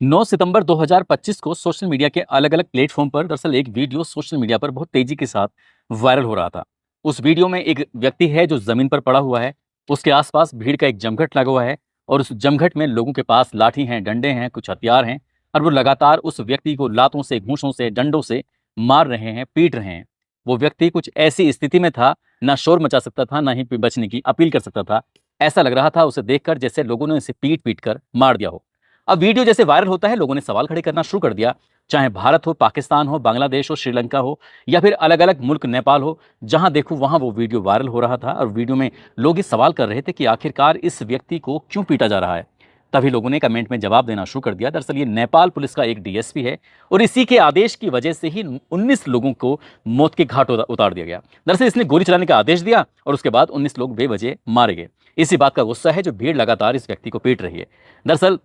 9 सितंबर 2025 को social media के अलग-अलग प्लेटफॉर्म पर दरअसल एक वीडियो सोशल मीडिया पर बहुत तेजी के साथ वायरल हो रहा था। उस वीडियो में एक व्यक्ति है जो जमीन पर पड़ा हुआ है, उसके आसपास भीड़ का एक जमघट लगा हुआ है और उस जमघट में लोगों के पास लाठी हैं, डंडे हैं, कुछ हथियार हैं और वो लगातार उस व्यक्ति को लातों से, घूंसों से, डंडों से मार रहे हैं, पीट रहे हैं। वो व्यक्ति कुछ ऐसी स्थिति में था, ना शोर मचा सकता था, ना ही बचने की अपील कर सकता था। ऐसा लग रहा था उसे देखकर जैसे लोगों ने उसे पीट-पीट कर मार दिया हो। अब वीडियो जैसे वायरल होता है, लोगों ने सवाल खड़े करना शुरू कर दिया। चाहे भारत हो, पाकिस्तान हो, बांग्लादेश हो, श्रीलंका हो या फिर अलग-अलग मुल्क नेपाल हो, जहां देखो वहां वो वीडियो वायरल हो रहा था और वीडियो में लोग ये सवाल कर रहे थे कि आखिरकार इस व्यक्ति को क्यों पीटा जा रहा है। तभी लोगों ने कमेंट में जवाब देना शुरू कर दिया। दरअसल ये नेपाल पुलिस का एक डीएसपी है और इसी के आदेश की वजह से ही 19 लोगों को मौत के घाट उतार दिया गया। दरअसल इसने गोली चलाने का आदेश दिया और उसके बाद 19 लोग बेवजह मारे गए। इसी बात का गुस्सा है जो भीड़ लगातार इस व्यक्ति को पीट रही है। दरअसल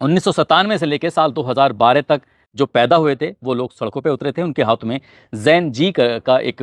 1997 से लेकर साल 2012 तक जो पैदा हुए थे वो लोग सड़कों पे उतरे थे। उनके हाथ में जैन जी का एक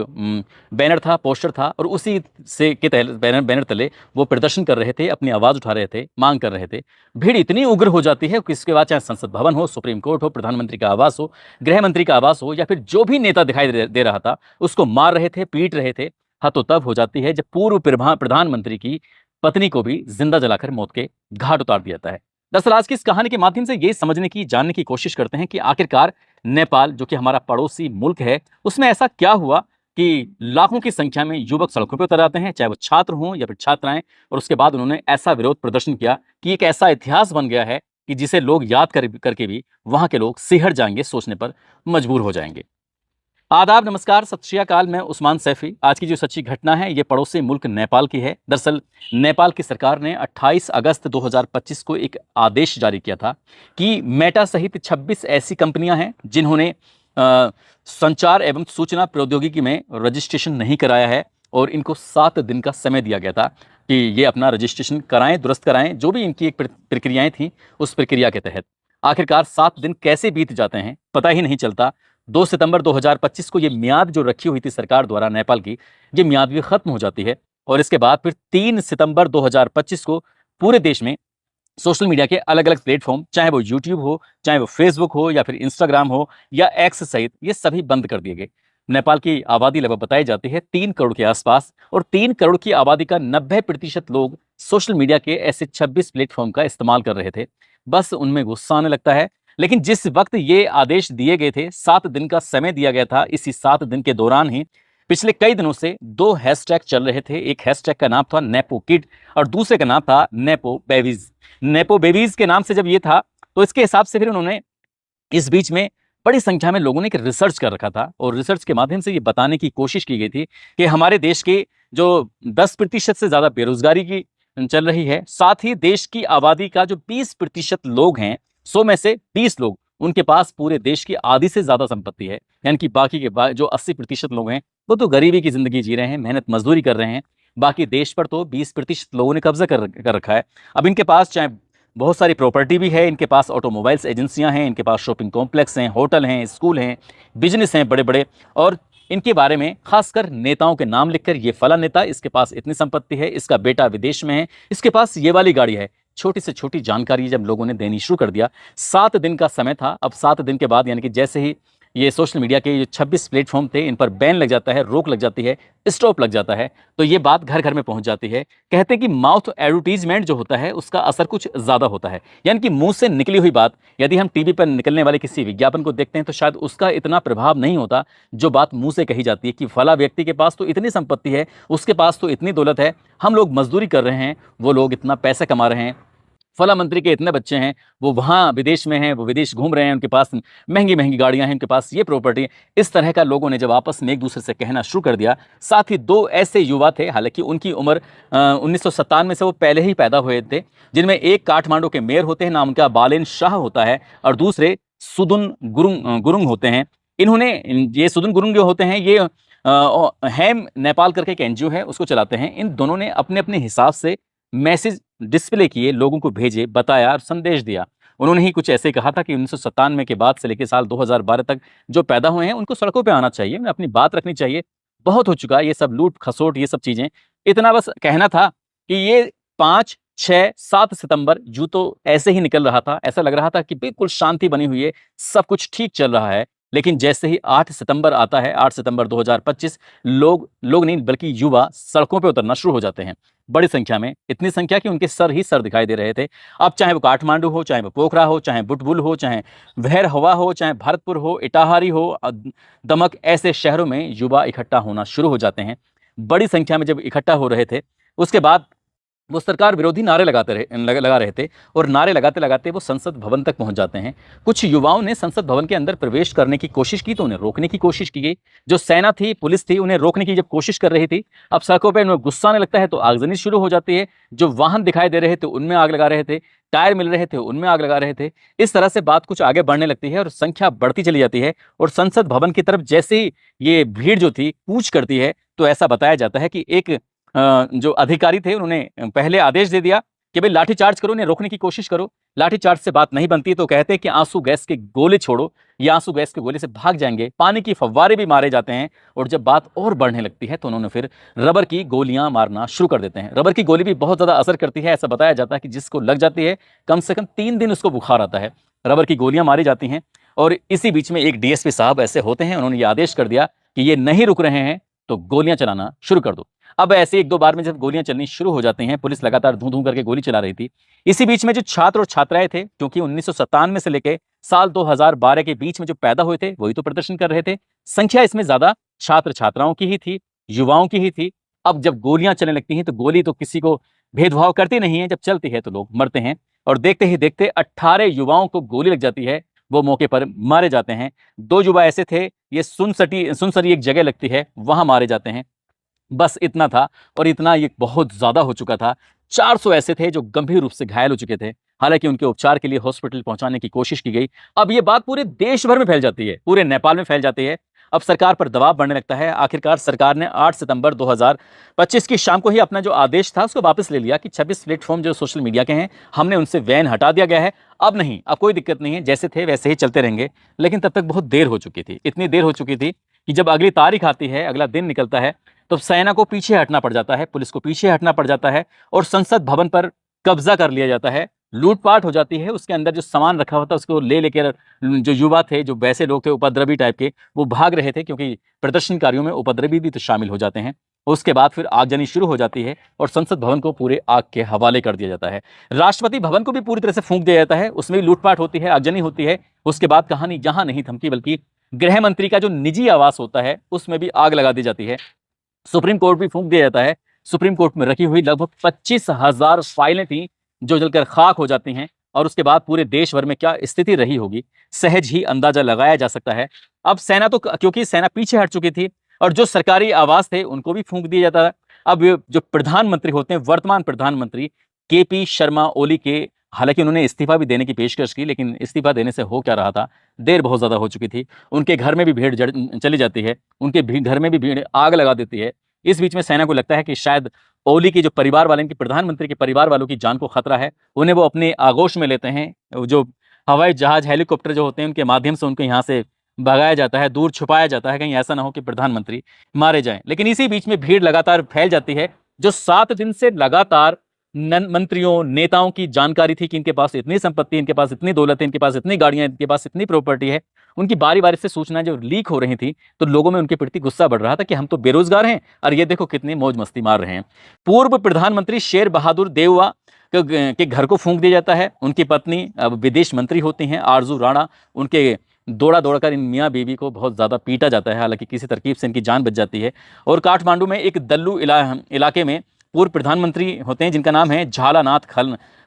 बैनर था, पोस्टर था और उसी से के तहत बैनर तले वो प्रदर्शन कर रहे थे, अपनी आवाज़ उठा रहे थे, मांग कर रहे थे। भीड़ इतनी उग्र हो जाती है कि इसके बाद चाहे संसद भवन हो, सुप्रीम कोर्ट हो, प्रधानमंत्री का आवास हो, गृह मंत्री का आवास हो या फिर जो भी नेता दिखाई दे रहा था उसको मार रहे थे, पीट रहे थे। हाँ, तो तब हो जाती है जब पूर्व प्रधानमंत्री की पत्नी को भी जिंदा जलाकर मौत के घाट उतार दिया जाता है। दरअसल आज की इस कहानी के माध्यम से ये समझने की, जानने की कोशिश करते हैं कि आखिरकार नेपाल जो कि हमारा पड़ोसी मुल्क है, उसमें ऐसा क्या हुआ कि लाखों की संख्या में युवक सड़कों पर उतर आते हैं, चाहे वो छात्र हों या फिर छात्राएं, और उसके बाद उन्होंने ऐसा विरोध प्रदर्शन किया कि एक ऐसा इतिहास बन गया है कि जिसे लोग याद करके भी वहां के लोग सिहर जाएंगे, सोचने पर मजबूर हो जाएंगे। आदाब, नमस्कार, सत श्री अकाल। मैं उस्मान सैफी। आज की जो सच्ची घटना है ये पड़ोसी मुल्क नेपाल की है। दरअसल नेपाल की सरकार ने 28 अगस्त 2025 को एक आदेश जारी किया था कि मेटा सहित 26 ऐसी कंपनियां हैं जिन्होंने संचार एवं सूचना प्रौद्योगिकी में रजिस्ट्रेशन नहीं कराया है और इनको 7 दिन का समय दिया गया था कि ये अपना रजिस्ट्रेशन कराएं, दुरुस्त कराएं, जो भी इनकी एक प्रक्रियाएं थी उस प्रक्रिया के तहत। आखिरकार 7 दिन कैसे बीत जाते हैं पता ही नहीं चलता। 2 सितंबर 2025 को ये मियाद जो रखी हुई थी सरकार द्वारा नेपाल की, ये मियाद भी खत्म हो जाती है और इसके बाद फिर 3 सितंबर 2025 को पूरे देश में सोशल मीडिया के अलग-अलग प्लेटफॉर्म, चाहे वो यूट्यूब हो, चाहे वो फेसबुक हो या फिर इंस्टाग्राम हो या एक्स सहित, ये सभी बंद कर दिए गए। नेपाल की आबादी लगभग बताई जाती है 3 करोड़ के आसपास और 3 करोड़ की आबादी का 90% लोग सोशल मीडिया के ऐसे 26 प्लेटफॉर्म का इस्तेमाल कर रहे थे। बस उनमें गुस्सा आने लगता है। लेकिन जिस वक्त ये आदेश दिए गए थे, 7 दिन का समय दिया गया था, इसी 7 दिन के दौरान ही पिछले कई दिनों से 2 हैशटैग चल रहे थे। एक हैशटैग का नाम था नेपो किड और दूसरे का नाम था नेपो बेबीज। नेपो बेबीज के नाम से जब ये था तो इसके हिसाब से फिर उन्होंने इस बीच में बड़ी संख्या में लोगों ने एक रिसर्च कर रखा था और रिसर्च के माध्यम से ये बताने की कोशिश की गई थी कि हमारे देश के जो 10% से ज़्यादा बेरोजगारी की चल रही है, साथ ही देश की आबादी का जो 20% लोग हैं, 100 में से 20 लोग, उनके पास पूरे देश की आधी से ज़्यादा संपत्ति है। यानी कि बाकी के जो 80% लोग हैं वो तो गरीबी की ज़िंदगी जी रहे हैं, मेहनत मजदूरी कर रहे हैं। बाकी देश पर तो 20% लोगों ने कब्जा कर रखा है। अब इनके पास चाहे बहुत सारी प्रॉपर्टी भी है, इनके पास ऑटोमोबाइल्स एजेंसियां हैं, इनके पास शॉपिंग कॉम्प्लेक्स हैं, होटल हैं, स्कूल हैं, बिजनेस हैं बड़े बड़े, और इनके बारे में खासकर नेताओं के नाम लिखकर ये फला नेता, इसके पास इतनी संपत्ति है, इसका बेटा विदेश में है, इसके पास ये वाली गाड़ी है। छोटी से छोटी जानकारी जब लोगों ने देनी शुरू कर दिया, 7 दिन का समय था। अब 7 दिन के बाद यानी कि जैसे ही ये सोशल मीडिया के जो 26 प्लेटफॉर्म थे इन पर बैन लग जाता है, रोक लग जाती है, स्टॉप लग जाता है, तो ये बात घर घर में पहुंच जाती है। कहते हैं कि माउथ एडवर्टीजमेंट जो होता है उसका असर कुछ ज़्यादा होता है। यानी कि मुंह से निकली हुई बात यदि हम टीवी पर निकलने वाले किसी विज्ञापन को देखते हैं तो शायद उसका इतना प्रभाव नहीं होता जो बात मुंह से कही जाती है कि फला व्यक्ति के पास तो इतनी संपत्ति है, उसके पास तो इतनी दौलत है, हम लोग मजदूरी कर रहे हैं, वो लोग इतना पैसा कमा रहे हैं, फला मंत्री के इतने बच्चे हैं, वो वहाँ विदेश में हैं, वो विदेश घूम रहे हैं, उनके पास महंगी महंगी गाड़ियां हैं, उनके पास ये प्रॉपर्टी है। इस तरह का लोगों ने जब आपस में एक दूसरे से कहना शुरू कर दिया। साथ ही 2 ऐसे युवा थे, हालांकि उनकी उम्र 1997 से वो पहले ही पैदा हुए थे, जिनमें एक काठमांडू के मेयर होते हैं, नाम उनका बालेन शाह होता है, और दूसरे सुदुन गुरुंग होते हैं। इन्होंने ये सुदुन गुरुंग जो होते हैं ये हैम नेपाल करके एक एनजीओ है, उसको चलाते हैं। इन दोनों ने अपने अपने हिसाब से मैसेज डिस्प्ले किए, लोगों को भेजे, बताया और संदेश दिया। उन्होंने ही कुछ ऐसे कहा था कि 1997 के बाद से लेकर साल 2012 तक जो पैदा हुए हैं उनको सड़कों पे आना चाहिए, उन्हें अपनी बात रखनी चाहिए। बहुत हो चुका है ये सब लूट खसोट, ये सब चीज़ें। इतना बस कहना था कि ये 5, 6-7 सितंबर यूं तो ऐसे ही निकल रहा था, ऐसा लग रहा था कि बिल्कुल शांति बनी हुई है, सब कुछ ठीक चल रहा है। लेकिन जैसे ही 8 सितंबर आता है, 8 सितंबर 2025, लोग लोग नहीं बल्कि युवा सड़कों पे उतरना शुरू हो जाते हैं, बड़ी संख्या में, इतनी संख्या कि उनके सर ही सर दिखाई दे रहे थे। अब चाहे वो काठमांडू हो, चाहे वो पोखरा हो, चाहे बुटबुल हो, चाहे वहर हवा हो, चाहे भरतपुर हो, इटाहारी हो, दमक, ऐसे शहरों में युवा इकट्ठा होना शुरू हो जाते हैं। बड़ी संख्या में जब इकट्ठा हो रहे थे, उसके बाद वो सरकार विरोधी नारे लगा रहे थे, और नारे लगाते लगाते वो संसद भवन तक पहुंच जाते हैं। कुछ युवाओं ने संसद भवन के अंदर प्रवेश करने की कोशिश की तो उन्हें रोकने की कोशिश की गई। जो सेना थी, पुलिस थी, उन्हें रोकने की जब कोशिश कर रही थी, अब सड़कों पर उन्हें गुस्सा आने लगता है तो आगजनी शुरू हो जाती है। जो वाहन दिखाई दे रहे थे उनमें आग लगा रहे थे, टायर मिल रहे थे उनमें आग लगा रहे थे। इस तरह से बात कुछ आगे बढ़ने लगती है और संख्या बढ़ती चली जाती है, और संसद भवन की तरफ जैसे ही ये भीड़ जो थी कूच करती है, तो ऐसा बताया जाता है कि एक जो अधिकारी थे उन्होंने पहले आदेश दे दिया कि भाई लाठीचार्ज करो, उन्हें रोकने की कोशिश करो। लाठीचार्ज से बात नहीं बनती तो कहते हैं कि आंसू गैस के गोले छोड़ो, या आंसू गैस के गोले से भाग जाएंगे। पानी की फव्वारे भी मारे जाते हैं, और जब बात और बढ़ने लगती है तो उन्होंने फिर रबर की गोलियां मारना शुरू कर देते हैं। रबर की गोली भी बहुत ज़्यादा असर करती है, ऐसा बताया जाता है कि जिसको लग जाती है कम से कम 3 दिन उसको बुखार आता है। रबर की गोलियां मारी जाती हैं, और इसी बीच में एक डीएसपी साहब ऐसे होते हैं, उन्होंने ये आदेश कर दिया कि ये नहीं रुक रहे हैं तो गोलियां चलाना शुरू कर दो। अब ऐसे 1-2 बार में जब गोलियां चलनी शुरू हो जाती हैं, पुलिस लगातार धू धू करके गोली चला रही थी। इसी बीच में जो छात्र और छात्राएं थे, क्योंकि 1997 से लेके साल 2012 के बीच में जो पैदा हुए थे वही तो प्रदर्शन कर रहे थे, संख्या इसमें ज्यादा छात्र छात्राओं की ही थी, युवाओं की ही थी। अब जब गोलियां चलने लगती हैं तो गोली तो किसी को भेदभाव करती नहीं है, जब चलती है तो लोग मरते हैं, और देखते ही देखते 18 युवाओं को गोली लग जाती है, वो मौके पर मारे जाते हैं। 2 युवा ऐसे थे, ये सुनसरी एक जगह लगती है, वहां मारे जाते हैं। बस इतना था, और इतना ये बहुत ज्यादा हो चुका था। 400 ऐसे थे जो गंभीर रूप से घायल हो चुके थे, हालांकि उनके उपचार के लिए हॉस्पिटल पहुंचाने की कोशिश की गई। अब ये बात पूरे देश भर में फैल जाती है, पूरे नेपाल में फैल जाती है। अब सरकार पर दबाव बढ़ने लगता है। आखिरकार सरकार ने 8 सितंबर 2025 की शाम को ही अपना जो आदेश था उसको वापस ले लिया कि 26 प्लेटफॉर्म जो सोशल मीडिया के हैं, हमने उनसे बैन हटा दिया गया है। अब नहीं, अब कोई दिक्कत नहीं है, जैसे थे वैसे ही चलते रहेंगे। लेकिन तब तक बहुत देर हो चुकी थी, इतनी देर हो चुकी थी कि जब अगली तारीख आती है, अगला दिन निकलता है, तो सेना को पीछे हटना पड़ जाता है, पुलिस को पीछे हटना पड़ जाता है, और संसद भवन पर कब्जा कर लिया जाता है। लूटपाट हो जाती है, उसके अंदर जो सामान रखा हुआ था उसको ले लेकर जो युवा थे, जो वैसे लोग थे उपद्रवी टाइप के, वो भाग रहे थे, क्योंकि प्रदर्शनकारियों में उपद्रवी भी तो शामिल हो जाते हैं। उसके बाद फिर आगजनी शुरू हो जाती है, और संसद भवन को पूरे आग के हवाले कर दिया जाता है। राष्ट्रपति भवन को भी पूरी तरह से फूंक दिया जाता है, उसमें भी लूटपाट होती है, आगजनी होती है। उसके बाद कहानी जहां नहीं थमती, बल्कि गृह मंत्री का जो निजी आवास होता है उसमें भी आग लगा दी जाती है। सुप्रीम कोर्ट भी फूंक दिया जाता है। सुप्रीम कोर्ट में रखी हुई लगभग 25,000 फाइलें थी जो जलकर खाक हो जाती हैं, और उसके बाद पूरे देश भर में क्या स्थिति रही होगी सहज ही अंदाजा लगाया जा सकता है। अब सेना तो, क्योंकि सेना पीछे हट चुकी थी, और जो सरकारी आवास थे उनको भी फूंक दिया जाता है। अब जो प्रधानमंत्री होते हैं, वर्तमान प्रधानमंत्री केपी शर्मा ओली के, हालांकि उन्होंने इस्तीफा भी देने की पेशकश की, लेकिन इस्तीफा देने से हो क्या रहा था, देर बहुत ज्यादा हो चुकी थी। उनके घर में भी भीड़ चली जाती है, उनके घर में भी भीड़ आग लगा देती है। इस बीच में सेना को लगता है कि शायद ओली के जो परिवार वाले, इनके प्रधानमंत्री के परिवार वालों की जान को खतरा है, उन्हें वो अपने आगोश में लेते हैं। जो हवाई जहाज, हेलीकॉप्टर जो होते हैं, उनके माध्यम से उनको यहाँ से भगाया जाता है, दूर छुपाया जाता है, कहीं ऐसा ना हो कि प्रधानमंत्री मारे जाएं। लेकिन इसी बीच में भीड़ लगातार फैल जाती है। जो 7 दिन से लगातार मंत्रियों, नेताओं की जानकारी थी कि इनके पास इतनी संपत्ति, इनके पास इतनी दौलत है, इनके पास इतनी गाड़ियां, इनके पास इतनी प्रॉपर्टी है, उनकी बारी बारी से सूचनाएं जो लीक हो रही थी, तो लोगों में उनके प्रति गुस्सा बढ़ रहा था कि हम तो बेरोजगार हैं और ये देखो कितनी मौज मस्ती मार रहे हैं। पूर्व प्रधानमंत्री शेर बहादुर देउवा के घर को फूंक दिया जाता है। उनकी पत्नी अब विदेश मंत्री होती हैं, आरजू राणा, उनके दौड़ा दौड़कर इन मियाँ बीवी को बहुत ज़्यादा पीटा जाता है, हालांकि किसी तरकीब से इनकी जान बच जाती है। और काठमांडू में एक दल्लू इलाके में पूर्व प्रधानमंत्री होते हैं जिनका नाम है झालानाथ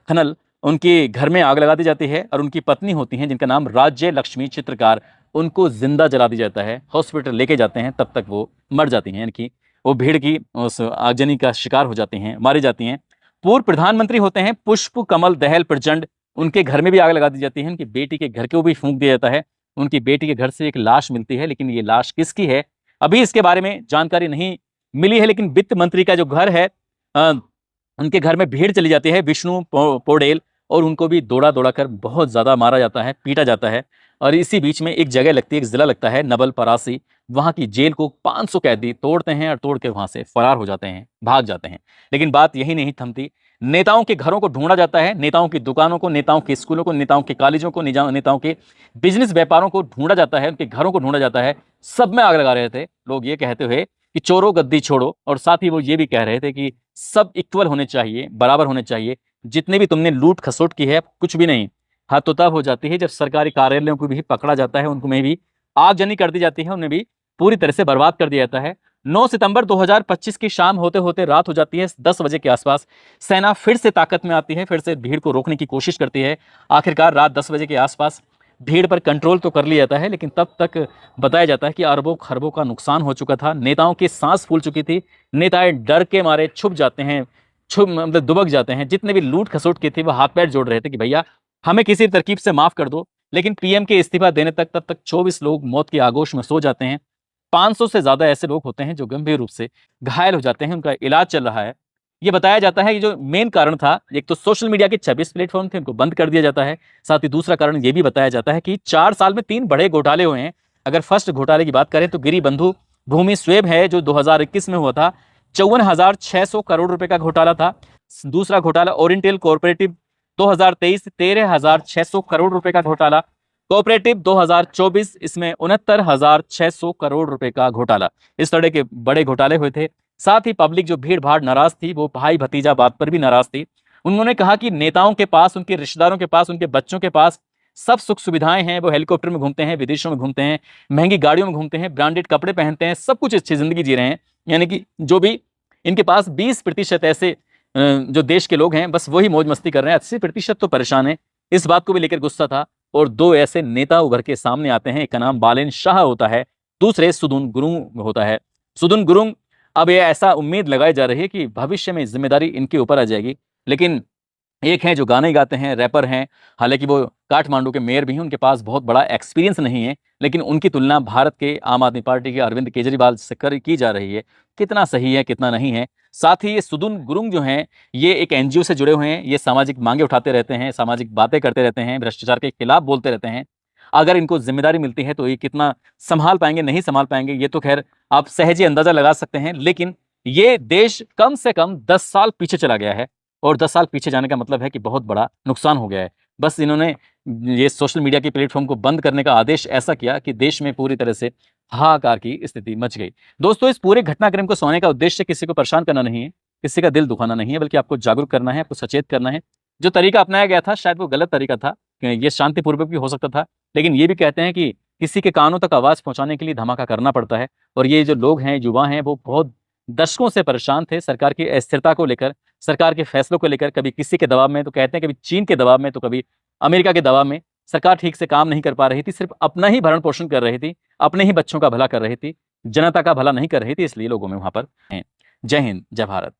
खनल, उनके घर में आग लगा दी जाती है, और उनकी पत्नी होती हैं जिनका नाम राज्य लक्ष्मी चित्रकार, उनको जिंदा जला दिया जाता है। हॉस्पिटल लेके जाते हैं, तब तक वो मर जाती हैं, यानी कि वो भीड़ की उस आगजनी का शिकार हो जाती हैं, मारी जाती हैं। पूर्व प्रधानमंत्री होते हैं पुष्प कमल दहल प्रचंड, उनके घर में भी आग लगा दी जाती है, उनकी बेटी के घर को भी फूंक दिया जाता है। उनकी बेटी के घर से एक लाश मिलती है, लेकिन ये लाश किसकी है अभी इसके बारे में जानकारी नहीं मिली है। लेकिन वित्त मंत्री का जो घर है, उनके घर में भीड़ चली जाती है, विष्णु पोडेल, और उनको भी दौड़ा दौड़ा कर बहुत ज़्यादा मारा जाता है, पीटा जाता है। और इसी बीच में एक जगह लगती है, एक ज़िला लगता है नवल परासी, वहाँ की जेल को 500 कैदी तोड़ते हैं, और तोड़ के वहाँ से फरार हो जाते हैं, भाग जाते हैं। लेकिन बात यही नहीं थमती। नेताओं के घरों को ढूंढा जाता है, नेताओं की दुकानों को, नेताओं के स्कूलों को, नेताओं के कॉलेजों को, नेताओं के बिजनेस व्यापारों को ढूंढा जाता है, उनके घरों को ढूंढा जाता है। सब में आग लगा रहे थे लोग, ये कहते हुए कि चोरों गद्दी छोड़ो, और साथ ही वो ये भी कह रहे थे कि सब इक्वल होने चाहिए, बराबर होने चाहिए, जितने भी तुमने लूट खसोट की है कुछ भी नहीं। हद तो तब हो जाती है जब सरकारी कार्यालयों को भी पकड़ा जाता है, उनको में भी आगजनी कर दी जाती है, उन्हें भी पूरी तरह से बर्बाद कर दिया जाता है। 9 सितंबर 2025 की शाम होते होते रात हो जाती है। 10 बजे के आसपास सेना फिर से ताकत में आती है, फिर से भीड़ को रोकने की कोशिश करती है। आखिरकार रात 10 बजे के आसपास भीड़ पर कंट्रोल तो कर लिया जाता है, लेकिन तब तक बताया जाता है कि अरबों खरबों का नुकसान हो चुका था। नेताओं की सांस फूल चुकी थी, नेता डर के मारे छुप जाते हैं, छुप मतलब दुबक जाते हैं। जितने भी लूट खसोट की थी वो हाथ पैर जोड़ रहे थे कि भैया हमें किसी तरकीब से माफ कर दो, लेकिन पीएम के इस्तीफा देने तक तब तक 24 लोग मौत की आगोश में सो जाते हैं। 500 से ज्यादा ऐसे लोग होते हैं जो गंभीर रूप से घायल हो जाते हैं, उनका इलाज चल रहा है। ये बताया जाता है कि जो मेन कारण था, एक तो सोशल मीडिया के 26 प्लेटफॉर्म थे, उनको बंद कर दिया जाता है। साथ ही दूसरा कारण ये भी बताया जाता है कि 4 साल में 3 बड़े घोटाले हुए हैं। अगर फर्स्ट घोटाले की बात करें तो गिरी बंधु भूमि स्वेब है जो 2021 में हुआ था, 54,600 करोड़ रुपए का घोटाला था। दूसरा घोटाला ओरिएंटल कोऑपरेटिव 2023, 13,600 करोड़ रुपए का घोटाला। कोऑपरेटिव 2024, इसमें 69,600 करोड़ रुपए का घोटाला। इस तरह के बड़े घोटाले हुए थे। साथ ही पब्लिक जो भीड़ भाड़ नाराज थी, वो भाई भतीजा बात पर भी नाराज थी। उन्होंने कहा कि नेताओं के पास, उनके रिश्तेदारों के पास, उनके बच्चों के पास सब सुख सुविधाएं हैं, वो हेलीकॉप्टर में घूमते हैं, विदेशों में घूमते हैं, महंगी गाड़ियों में घूमते हैं, ब्रांडेड कपड़े पहनते हैं, सब कुछ अच्छी जिंदगी जी रहे हैं। यानी कि जो भी इनके पास 20% ऐसे जो देश के लोग हैं, बस वही मौज मस्ती कर रहे हैं, 80% तो परेशान है। इस बात को भी लेकर गुस्सा था। और 2 ऐसे नेता उभर के सामने आते हैं, एक का नाम बालेन शाह होता है, दूसरे सुदुन गुरुंग होता है। सुदुन गुरुंग, अब ये ऐसा उम्मीद लगाई जा रही है कि भविष्य में जिम्मेदारी इनके ऊपर आ जाएगी। लेकिन एक हैं जो गाने गाते हैं, रैपर हैं, हालांकि वो काठमांडू के मेयर भी हैं, उनके पास बहुत बड़ा एक्सपीरियंस नहीं है, लेकिन उनकी तुलना भारत के आम आदमी पार्टी के अरविंद केजरीवाल से की जा रही है। कितना सही है कितना नहीं है। साथ ही ये सुदुन गुरुंग जो हैं, ये एक एनजीओ से जुड़े हुए हैं, ये सामाजिक मांगे उठाते रहते हैं, सामाजिक बातें करते रहते हैं, भ्रष्टाचार के खिलाफ बोलते रहते हैं। अगर इनको जिम्मेदारी मिलती है तो ये कितना संभाल पाएंगे, नहीं संभाल पाएंगे, ये तो खैर आप सहज ही अंदाजा लगा सकते हैं। लेकिन ये देश कम से कम 10 साल पीछे चला गया है, और 10 साल पीछे जाने का मतलब है कि बहुत बड़ा नुकसान हो गया है। बस इन्होंने ये सोशल मीडिया के प्लेटफॉर्म को बंद करने का आदेश ऐसा किया कि देश में पूरी तरह से हाहाकार की स्थिति मच गई। दोस्तों, इस पूरे घटनाक्रम को सुनाने का उद्देश्य किसी को परेशान करना नहीं है, किसी का दिल दुखाना नहीं है, बल्कि आपको जागरूक करना है, आपको सचेत करना है। जो तरीका अपनाया गया था शायद वो गलत तरीका था, ये शांतिपूर्वक भी हो सकता था, लेकिन ये भी कहते हैं कि किसी के कानों तक आवाज पहुंचाने के लिए धमाका करना पड़ता है। और ये जो लोग हैं, युवा हैं, वो बहुत दशकों से परेशान थे सरकार की अस्थिरता को लेकर, सरकार के फैसलों को लेकर। कभी किसी के दबाव में तो कहते हैं, कभी चीन के दबाव में, तो कभी अमेरिका के दबाव में। सरकार ठीक से काम नहीं कर पा रही थी, सिर्फ अपना ही भरण पोषण कर रही थी, अपने ही बच्चों का भला कर रही थी, जनता का भला नहीं कर रही थी, इसलिए लोगों में वहां पर हैं। जय हिंद, जय भारत।